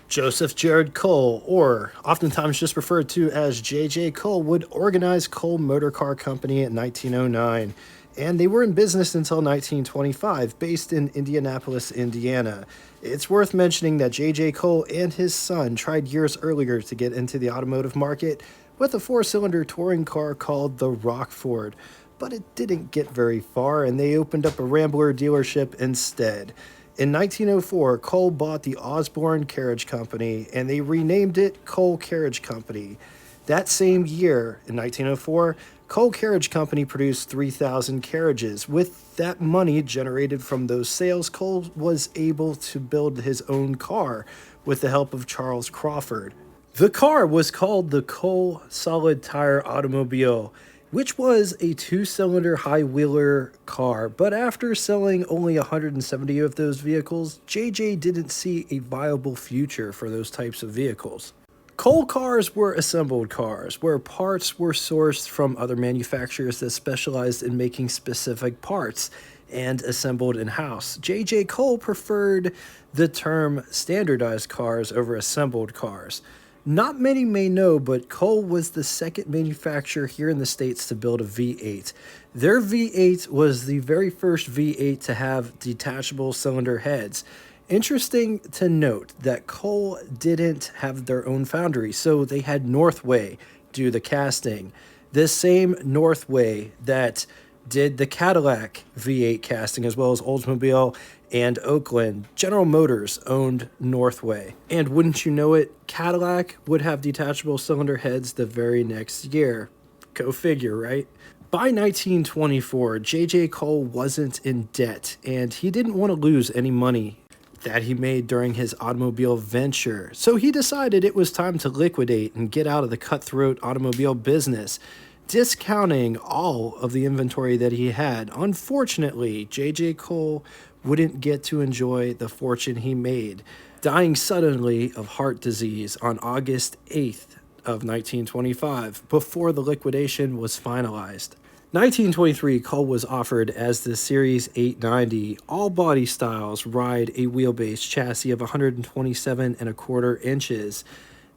Joseph Jared Cole, or oftentimes just referred to as J.J. Cole, would organize Cole Motor Car Company in 1909, and they were in business until 1925, based in Indianapolis, Indiana. It's worth mentioning that J.J. Cole and his son tried years earlier to get into the automotive market with a four-cylinder touring car called the Rockford, but it didn't get very far, and they opened up a Rambler dealership instead. In 1904, Cole bought the Osborne Carriage Company, and they renamed it Cole Carriage Company. That same year, in 1904, Cole Carriage Company produced 3,000 carriages. With that money generated from those sales, Cole was able to build his own car with the help of Charles Crawford. The car was called the Cole Solid Tire Automobile, which was a two-cylinder high-wheeler car, but after selling only 170 of those vehicles, JJ didn't see a viable future for those types of vehicles. Cole cars were assembled cars, where parts were sourced from other manufacturers that specialized in making specific parts and assembled in-house. J.J. Cole preferred the term standardized cars over assembled cars. Not many may know, but Cole was the second manufacturer here in the States to build a V8. Their V8 was the very first V8 to have detachable cylinder heads. Interesting to note that Cole didn't have their own foundry, so they had Northway do the casting. This same Northway that did the Cadillac V8 casting, as well as Oldsmobile and Oakland. General Motors owned Northway. And wouldn't you know it, Cadillac would have detachable cylinder heads the very next year. Go figure, right? By 1924, J.J. Cole wasn't in debt, and he didn't want to lose any money that he made during his automobile venture. So he decided it was time to liquidate and get out of the cutthroat automobile business, discounting all of the inventory that he had. Unfortunately, J.J. Cole wouldn't get to enjoy the fortune he made, dying suddenly of heart disease on August 8th of 1925, before the liquidation was finalized. 1923, Cole was offered as the Series 890 all body styles ride a wheelbase chassis of 127 and a quarter inches.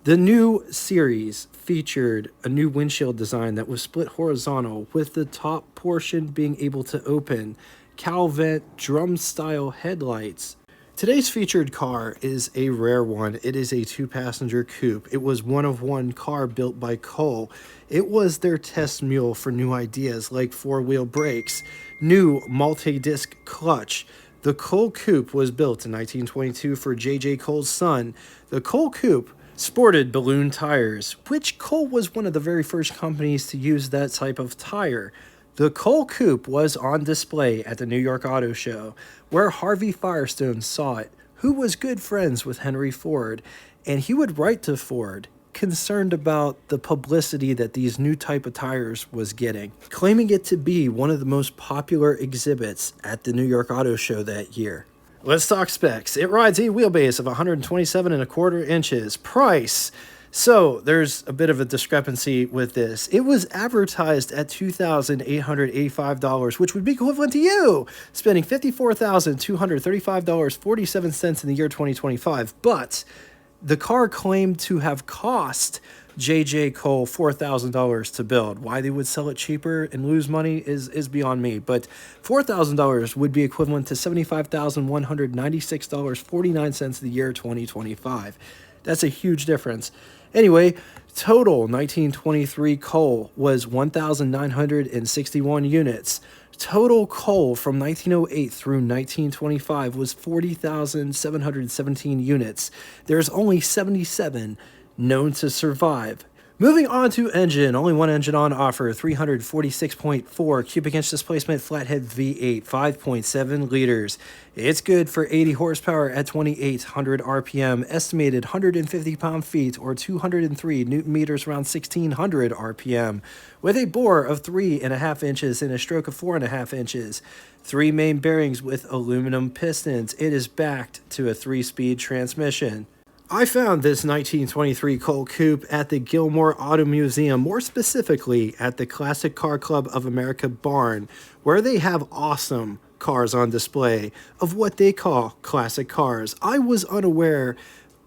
The new series featured a new windshield design that was split horizontal, with the top portion being able to open, cowl vent, drum style headlights. Today's featured car is a rare one. It is a two-passenger coupe. It was one of one car built by Cole. It was their test mule for new ideas like four-wheel brakes, new multi-disc clutch. The Cole Coupe was built in 1922 for J.J. Cole's son. The Cole Coupe sported balloon tires, which Cole was one of the very first companies to use that type of tire. The Cole Coupe was on display at the New York Auto Show, where Harvey Firestone saw it, who was good friends with Henry Ford, and he would write to Ford, concerned about the publicity that these new type of tires was getting, claiming it to be one of the most popular exhibits at the New York Auto Show that year. Let's talk specs. It rides a wheelbase of 127 and a quarter inches. Price. So there's a bit of a discrepancy with this. It was advertised at $2,885, which would be equivalent to you spending $54,235.47 in the year 2025. But the car claimed to have cost J.J. Cole $4,000 to build. Why they would sell it cheaper and lose money is beyond me. But $4,000 would be equivalent to $75,196.49 in the year 2025. That's a huge difference. Anyway, total 1923 Cole was 1,961 units. Total Cole from 1908 through 1925 was 40,717 units. There's only 77 known to survive. Moving on to engine, only one engine on offer, 346.4 cubic inch displacement flathead V8, 5.7 liters. It's good for 80 horsepower at 2,800 RPM, estimated 150 pound-feet or 203 newton meters around 1,600 RPM, with a bore of 3.5 inches and a stroke of 4.5 inches. 3 main bearings with aluminum pistons. It is backed to a 3-speed transmission. I found this 1923 Cole Coupe at the Gilmore Auto Museum, more specifically at the Classic Car Club of America barn, where they have awesome cars on display of what they call classic cars. I was unaware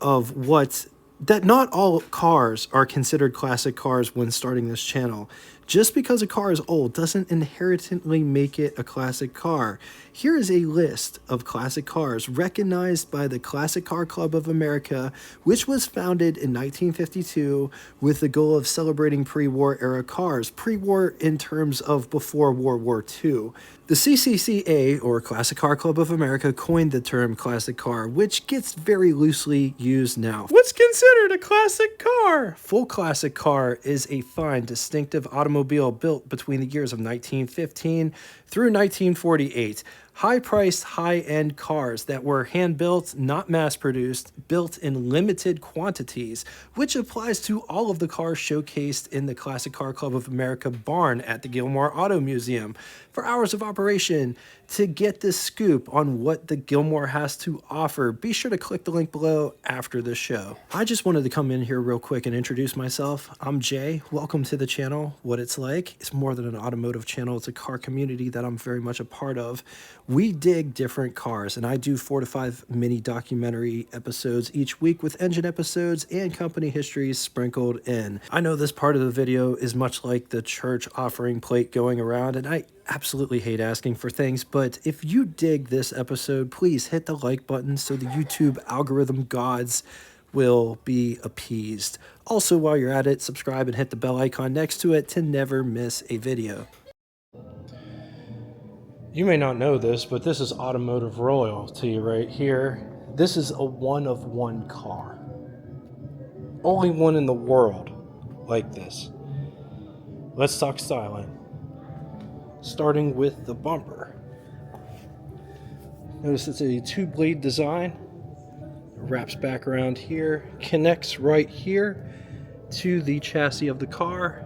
of what that not all cars are considered classic cars when starting this channel. Just because a car is old doesn't inherently make it a classic car. Here is a list of classic cars recognized by the Classic Car Club of America, which was founded in 1952 with the goal of celebrating pre-war era cars, pre-war in terms of before World War II. The CCCA, or Classic Car Club of America, coined the term classic car, which gets very loosely used now. What's considered a classic car? Full classic car is a fine, distinctive automobile built between the years of 1915 through 1948. High-priced, high-end cars that were hand-built, not mass-produced, built in limited quantities, which applies to all of the cars showcased in the Classic Car Club of America barn at the Gilmore Auto Museum. For hours of operation, to get the scoop on what the Gilmore has to offer, be sure to click the link below after the show. I just wanted to come in here real quick and introduce myself. I'm Jay. Welcome to the channel. What it's like, it's more than an automotive channel. It's a car community that I'm very much a part of. We dig different cars, and I do 4 to 5 mini documentary episodes each week with engine episodes and company histories sprinkled in. I know this part of the video is much like the church offering plate going around, and I absolutely hate asking for things, but if you dig this episode, please hit the like button so the YouTube algorithm gods will be appeased. Also, while you're at it, subscribe and hit the bell icon next to it to never miss a video. You may not know this, but this is automotive royalty right here. This is a one-of-one car. Only one in the world like this. Let's talk styling. Starting with the bumper. Notice it's a 2-blade design. It wraps back around here, connects right here to the chassis of the car.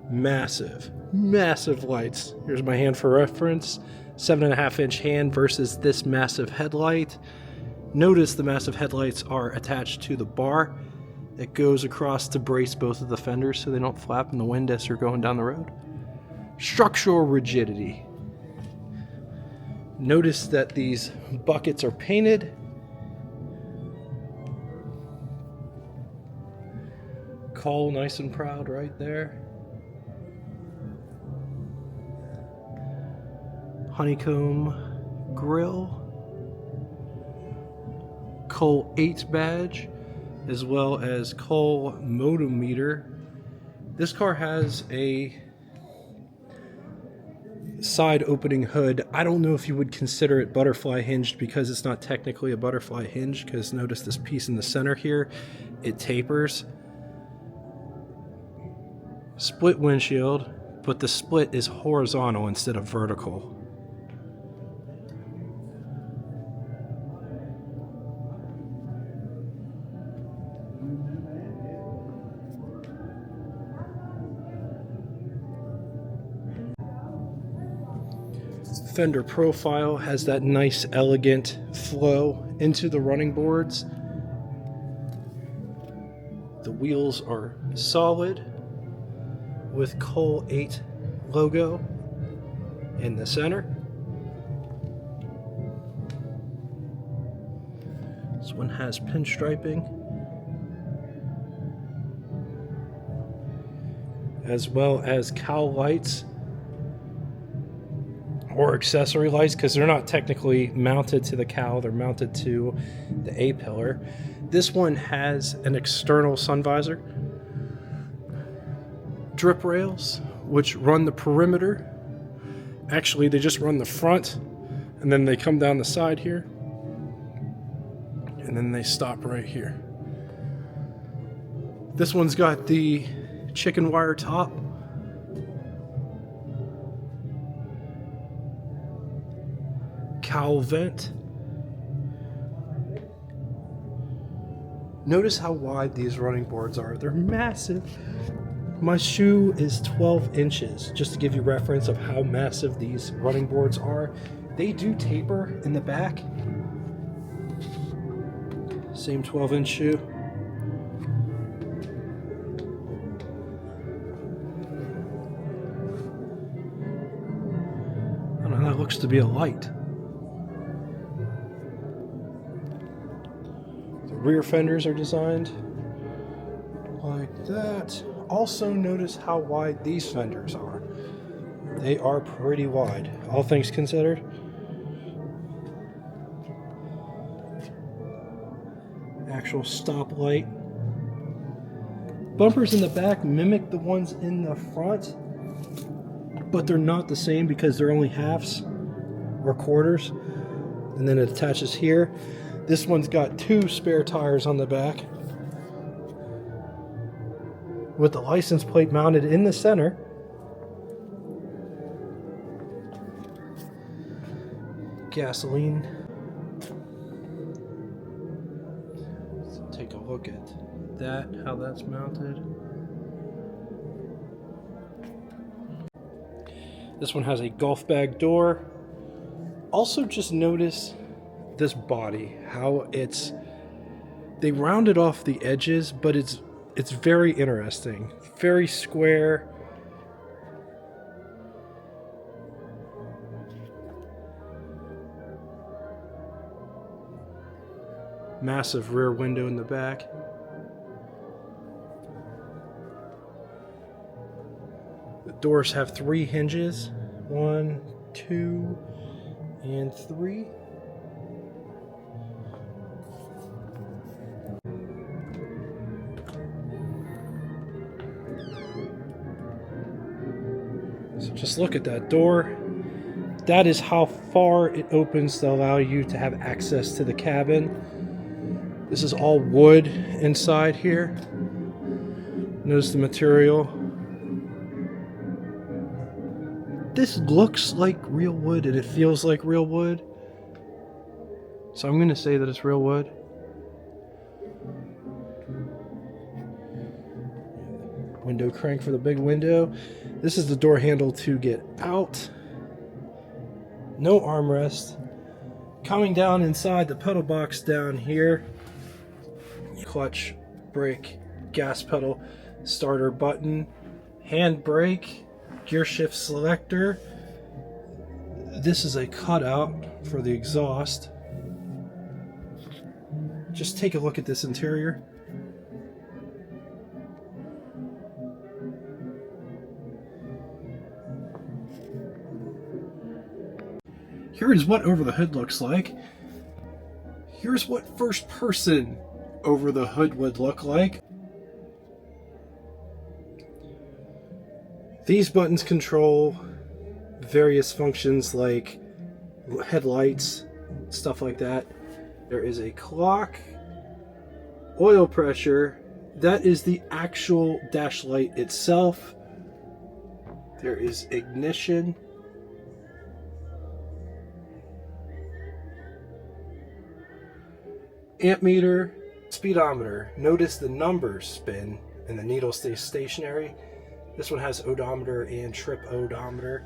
Massive lights. Here's my hand for reference. 7.5-inch hand versus this massive headlight. Notice the massive headlights are attached to the bar that goes across to brace both of the fenders so they don't flap in the wind as you're going down the road. Structural rigidity. Notice that these buckets are painted. Call nice and proud right there. Honeycomb grill. Coal 8 badge, as well as coal motometer. This car has a side opening hood. I don't know if you would consider it butterfly hinged because it's not technically a butterfly hinge, because notice this piece in the center here, it tapers. Split windshield, but the split is horizontal instead of vertical. Fender profile has that nice elegant flow into the running boards. The wheels are solid with Coal 8 logo in the center. This one has pinstriping, as well as cowl lights or accessory lights, because they're not technically mounted to the cowl, they're mounted to the A-pillar. This one has an external sun visor, drip rails, which run the perimeter. Actually, they just run the front, and then they come down the side here, and then they stop right here. This one's got the chicken wire top. Cowl vent. Notice how wide these running boards are. They're massive. My shoe is 12 inches, just to give you reference of how massive these running boards are. They do taper in the back. Same 12-inch shoe. looks to be a light. The rear fenders are designed like that. Also notice how wide these fenders are. They are pretty wide, all things considered. Actual stoplight. Bumpers in the back mimic the ones in the front, but they're not the same because they're only halves or quarters. And then it attaches here. This one's got 2 spare tires on the back, with the license plate mounted in the center. Gasoline. Let's take a look at that, how that's mounted. This one has a golf bag door. Also just notice this body, how they rounded off the edges, but it's very interesting. Very square. Massive rear window in the back. The doors have 3 hinges. 1, 2, and 3. So just look at that door. That is how far it opens to allow you to have access to the cabin. This is all wood inside here. Notice the material. This looks like real wood and it feels like real wood. So I'm going to say that it's real wood. Window crank for the big window. This is the door handle to get out. No armrest. Coming down inside the pedal box down here. Clutch, brake, gas pedal, starter button, hand brake, gear shift selector. This is a cutout for the exhaust. Just take a look at this interior. Here is what over the hood looks like. Here's what first person over the hood would look like. These buttons control various functions like headlights, stuff like that. There is a clock, oil pressure. That is the actual dash light itself. There is ignition. Amp meter, speedometer. Notice the numbers spin and the needle stays stationary. This one has odometer and trip odometer.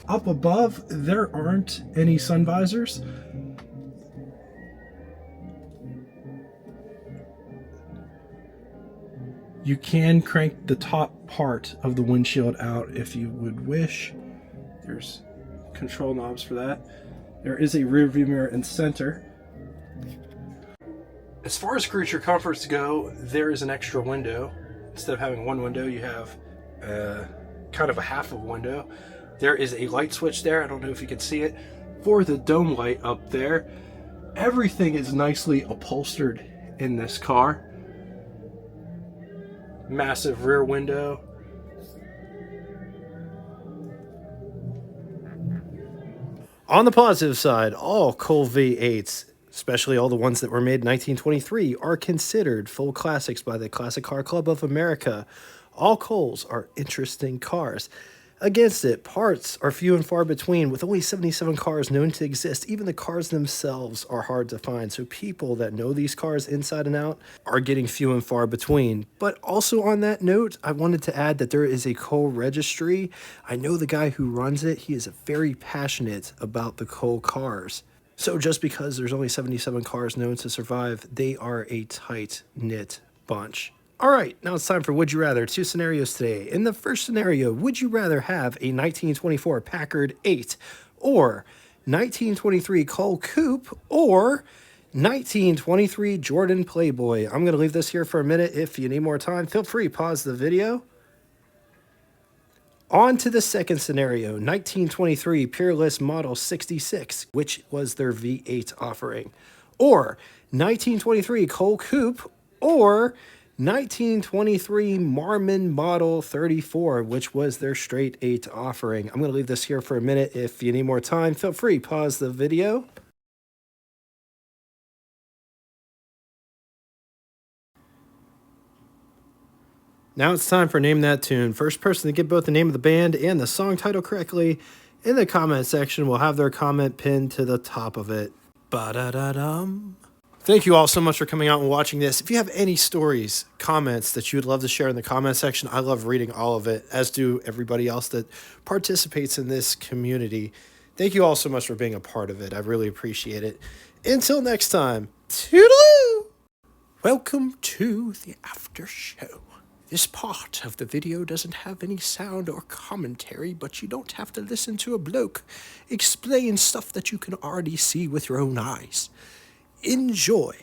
Up above, there aren't any sun visors. You can crank the top part of the windshield out if you would wish. There's control knobs for that. There is a rear view mirror in center. As far as creature comforts go, there is an extra window. Instead of having one window, you have kind of a half of a window. There is a light switch there. I don't know if you can see it. For the dome light up there. Everything is nicely upholstered in this car. Massive rear window. On the positive side, all Cole V8s, especially all the ones that were made in 1923, are considered full classics by the Classic Car Club of America. All Coles are interesting cars. Against it, parts are few and far between, with only 77 cars known to exist. Even the cars themselves are hard to find, so people that know these cars inside and out are getting few and far between. But also on that note, I wanted to add that there is a Cole registry. I know the guy who runs it. He is very passionate about the Cole cars. So just because there's only 77 cars known to survive, they are a tight-knit bunch. All right, now it's time for Would You Rather. 2 scenarios today. In the first scenario, would you rather have a 1924 Packard 8 or 1923 Cole Coupe, or 1923 Jordan Playboy. I'm going to leave this here for a minute. If you need more time, feel free, pause the video. On to the second scenario, 1923 Peerless Model 66, which was their V8 offering, or 1923 Cole Coupe, or 1923 Marmon Model 34, which was their straight 8 offering. I'm going to leave this here for a minute. If you need more time, feel free, pause the video. Now it's time for Name That Tune. First person to get both the name of the band and the song title correctly in the comment section will have their comment pinned to the top of it. Ba-da-da-dum. Thank you all so much for coming out and watching this. If you have any stories, comments that you would love to share in the comment section, I love reading all of it, as do everybody else that participates in this community. Thank you all so much for being a part of it. I really appreciate it. Until next time, toodaloo! Welcome to the after show. This part of the video doesn't have any sound or commentary, but you don't have to listen to a bloke explain stuff that you can already see with your own eyes. Enjoy.